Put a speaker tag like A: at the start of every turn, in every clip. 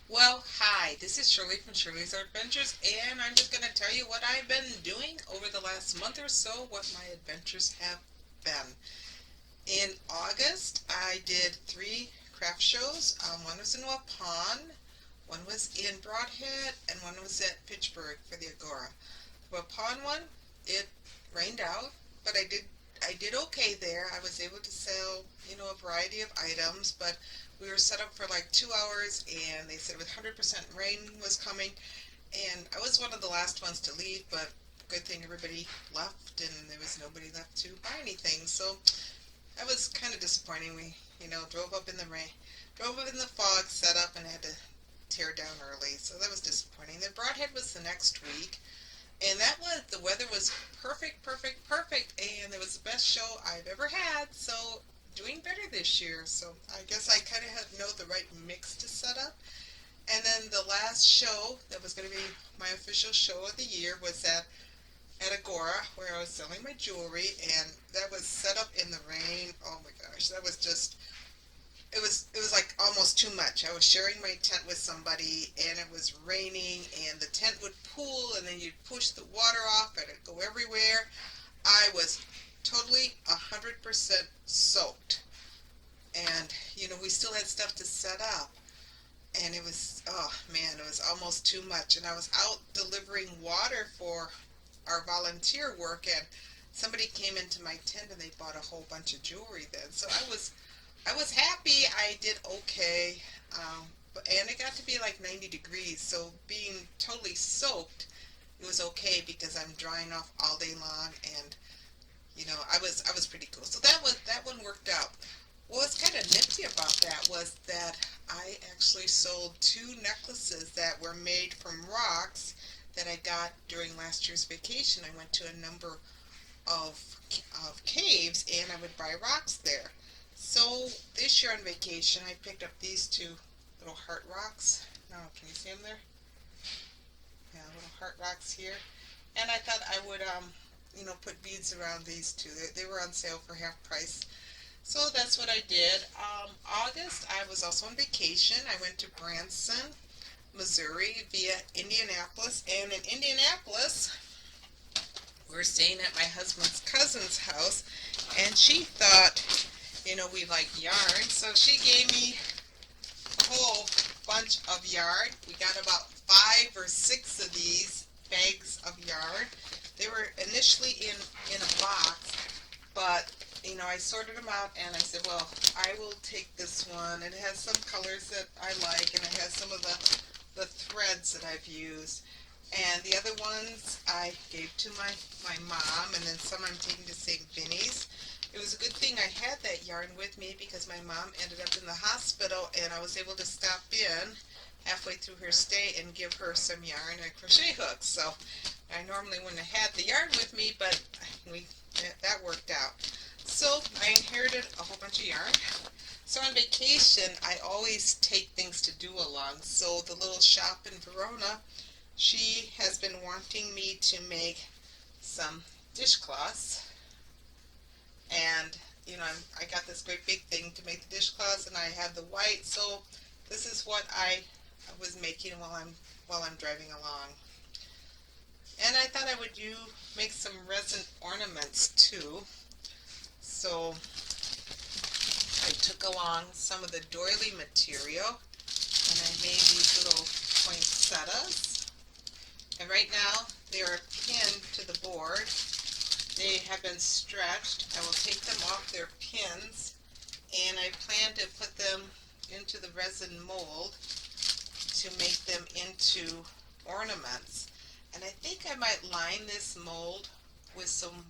A: Well, hi, this is Shirley from Shirley's Adventures, and I'm just going to tell you what I've been doing over the last month or so, what my adventures have been. In August, I did three craft shows. One was in Waupun, one was in Broadhead, and one was at Fitchburg for the Agora. The Waupun one, it rained out, but I did okay there. I was able to sell, a variety of items, but we were set up for like 2 hours, and they said with 100% rain was coming, and I was one of the last ones to leave, but good thing everybody left, and there was nobody left to buy anything. So that was kind of disappointing. We, drove up in the rain, drove up in the fog, set up, and had to tear down early. So that was disappointing. Then Broadhead was the next week, and that was the weather was perfect, perfect, perfect, and it was the best show I've ever had. So doing better this year. So I guess I kind of know the right mix to set up. And then the last show that was going to be my official show of the year was at Agora, where I was selling my jewelry, and that was set up in the rain. Oh my gosh, that was just it was like almost too much. I was sharing my tent with somebody, and it was raining, and the tent would pool, and then you'd push the water off, and it'd go everywhere. I was totally 100% soaked, and we still had stuff to set up, and it was, oh man, it was almost too much. And I was out delivering water for our volunteer work, and somebody came into my tent and they bought a whole bunch of jewelry then. So I was happy. I did okay. And it got to be like 90 degrees, so being totally soaked, it was okay because I'm drying off all day long, and I was pretty cool. So that one worked out. What was kind of nifty about that was that I actually sold two necklaces that were made from rocks that I got during last year's vacation. I went to a number of caves, and I would buy rocks there. So this year on vacation, I picked up these two little heart rocks. Now, can you see them there? Yeah, little heart rocks here. And I thought I would, put beads around these two. They were on sale for half price. So that's what I did. August, I was also on vacation. I went to Branson, Missouri via Indianapolis. And in Indianapolis, we were staying at my husband's cousin's house. And she thought, we like yarn. So she gave me a whole bunch of yarn. We got about 5 or 6 of these bags of yarn. They were initially in a box, but I sorted them out, and I said, well, I will take this one. It has some colors that I like, and it has some of the threads that I've used. And the other ones I gave to my mom, and then some I'm taking to St. Vinny's. It was a good thing I had that yarn with me because my mom ended up in the hospital, and I was able to stop in halfway through her stay and give her some yarn and crochet hooks. So I normally wouldn't have had the yarn with me, but we that worked out. So I inherited a whole bunch of yarn. So on vacation, I always take things to do along. So the little shop in Verona, she has been wanting me to make some dishcloths, and I got this great big thing to make the dishcloths, and I have the white. So this is what I was making while I'm driving along. And I thought I would make some resin ornaments too. So I took along some of the doily material, and I made these little poinsettias. And right now they are pinned to the board. They have been stretched. I will take them off their pins, and I plan to put them into the resin mold to make them into ornaments. And I think I might line this mold with some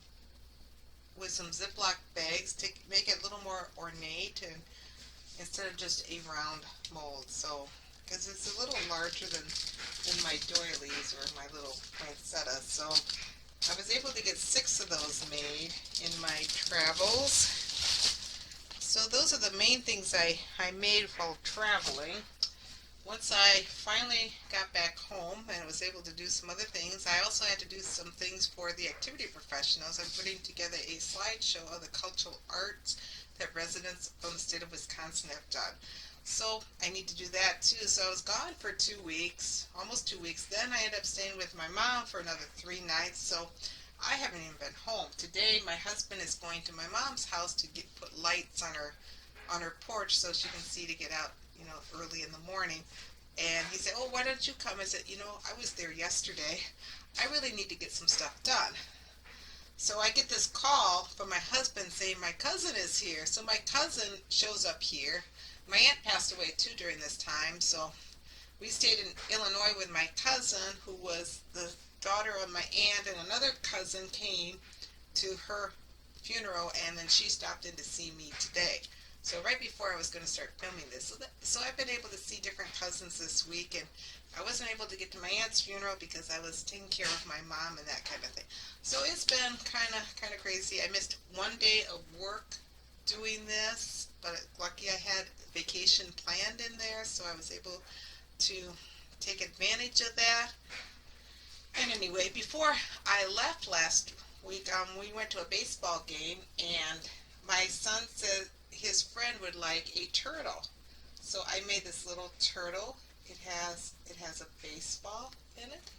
A: Ziploc bags to make it a little more ornate, and instead of just a round mold. So, because it's a little larger than my doilies or my little poinsettia. So I was able to get 6 of those made in my travels. So those are the main things I made while traveling. Once I finally got back home and was able to do some other things, I also had to do some things for the activity professionals. I'm putting together a slideshow of the cultural arts that residents from the state of Wisconsin have done. So I need to do that too. So I was gone for 2 weeks, almost 2 weeks. Then I ended up staying with my mom for another 3 nights. So I haven't even been home. Today my husband is going to my mom's house to put lights on her porch so she can see to get out, early in the morning. And he said, "Oh, why don't you come?" I said, "I was there yesterday. I really need to get some stuff done." So I get this call from my husband saying my cousin is here. So my cousin shows up here. My aunt passed away too during this time, so we stayed in Illinois with my cousin, who was the daughter of my aunt, and another cousin came to her funeral, and then she stopped in to see me today. So right before I was going to start filming this, so I've been able to see different cousins this week, and I wasn't able to get to my aunt's funeral because I was taking care of my mom and that kind of thing. So it's been kind of crazy. I missed one day of work doing this, but lucky I had vacation planned in there, so I was able to take advantage of that. And anyway, before I left last week, we went to a baseball game, and my son said his friend would like a turtle. So I made this little turtle. It has a baseball in it,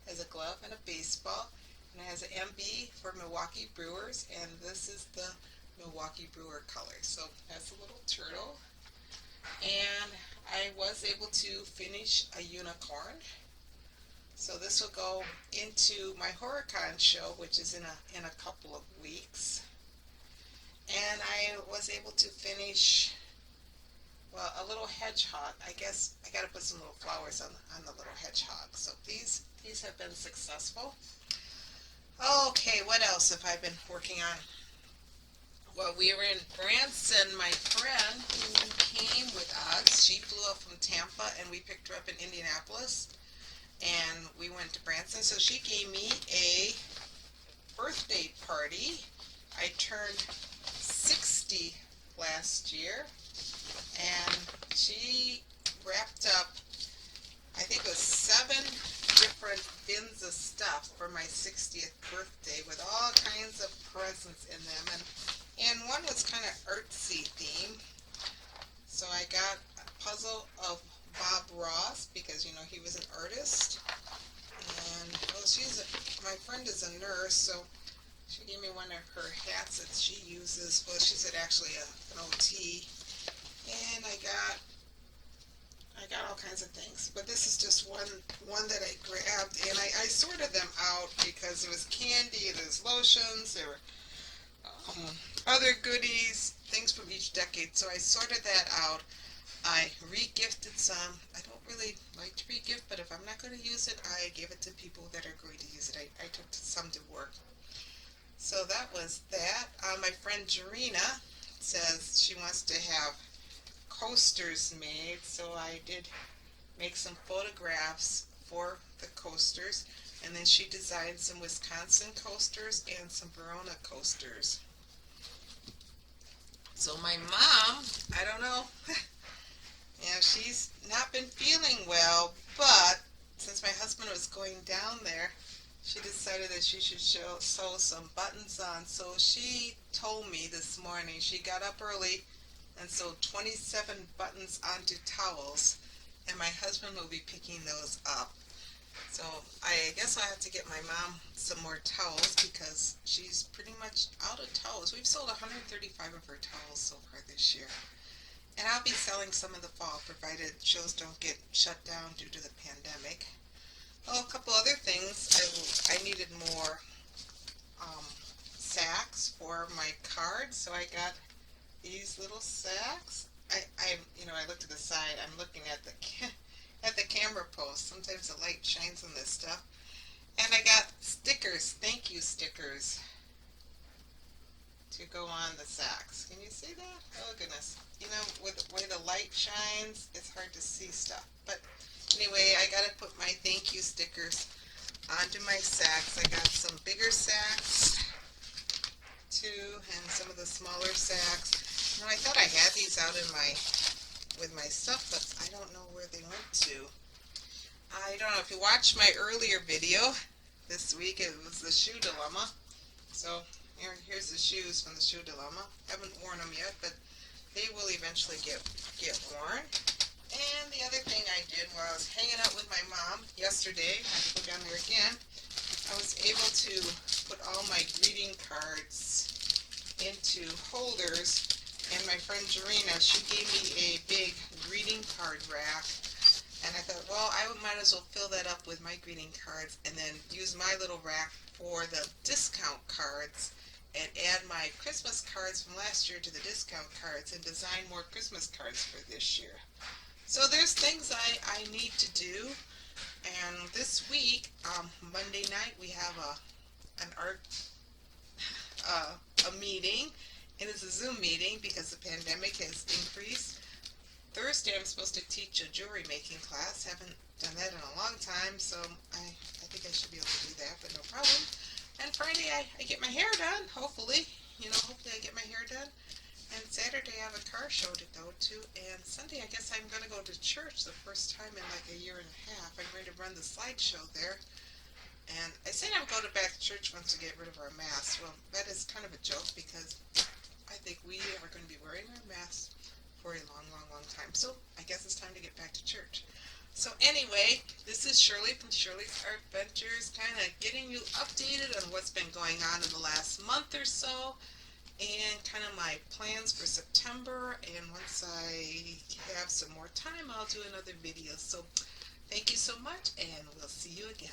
A: has a glove and a baseball, and it has an MB for Milwaukee Brewers, and this is the Milwaukee Brewer color. So that's a little turtle. And I was able to finish a unicorn. So this will go into my HorrorCon show, which is in a couple of weeks. And I was able to finish, well, a little hedgehog. I guess I got to put some little flowers on the little hedgehog. So these have been successful. Okay, what else have I been working on? Well, we were in Branson. My friend who came with us, she flew up from Tampa, and we picked her up in Indianapolis, and we went to Branson. So she gave me a birthday party. I turned 60 last year, and she wrapped up, I think it was 7 different bins of stuff for my 60th birthday with all kinds of presents in them, and one was kind of artsy theme. So I got a puzzle of Bob Ross because he was an artist, and well, my friend is a nurse, so she gave me one of her hats that she uses. Well, she said actually an OT, and I got all kinds of things. But this is just one that I grabbed, and I sorted them out because there was candy, there's lotions, there were other goodies, things from each decade. So I sorted that out. I re-gifted some. I don't really like to re-gift, but if I'm not going to use it, I give it to people that are going to use it. I took some to work. So that was that. My friend Jarena says she wants to have coasters made, so I did make some photographs for the coasters, and then she designed some Wisconsin coasters and some Verona coasters. So my mom, I don't know, she's not been feeling well, but since my husband was going down there, she decided that she should sew some buttons on. So she told me this morning she got up early and sewed 27 buttons onto towels, and my husband will be picking those up. So I guess I have to get my mom some more towels because she's pretty much out of towels. We've sold 135 of her towels so far this year. And I'll be selling some in the fall, provided shows don't get shut down due to the pandemic. Oh, a couple other things. I needed more sacks for my cards, so I got these little sacks. I looked at the side. I'm looking at the camera post. Sometimes the light shines on this stuff. And I got stickers, thank you stickers, to go on the sacks. Can you see that? Oh goodness. With the way the light shines, it's hard to see stuff. But anyway, I gotta put my thank you stickers onto my sacks. I got some bigger sacks too, and some of the smaller sacks. I thought I had these out with my stuff, but I don't know where they went to. I don't know if you watched my earlier video this week. It was the shoe dilemma. So Here's the shoes from the Shoe Dilemma. Haven't worn them yet, but they will eventually get worn. And the other thing I did while I was hanging out with my mom yesterday, I have to go down there again, I was able to put all my greeting cards into holders. And my friend Jarena, she gave me a big greeting card rack. And I thought, well, I might as well fill that up with my greeting cards and then use my little rack for the discount cards and add my Christmas cards from last year to the discount cards and design more Christmas cards for this year. So there's things I need to do. And this week, Monday night, we have an art a meeting, and it's a Zoom meeting because the pandemic has increased. Thursday, I'm supposed to teach a jewelry making class. Haven't done that in a long time, so I think I should be able to do that, but no problem. And Friday, I get my hair done, hopefully. Hopefully I get my hair done. And Saturday, I have a car show to go to. And Sunday, I guess I'm going to go to church the first time in like a year and a half. I'm going to run the slideshow there. And I said I'm going back to church once to get rid of our masks. Well, that is kind of a joke because I think we are going to be wearing our masks for a long, long, long time. So I guess it's time to get back to church. So anyway, this is Shirley from Shirley's Art Ventures, kind of getting you updated on what's been going on in the last month or so, and kind of my plans for September. And once I have some more time, I'll do another video. So thank you so much, and we'll see you again.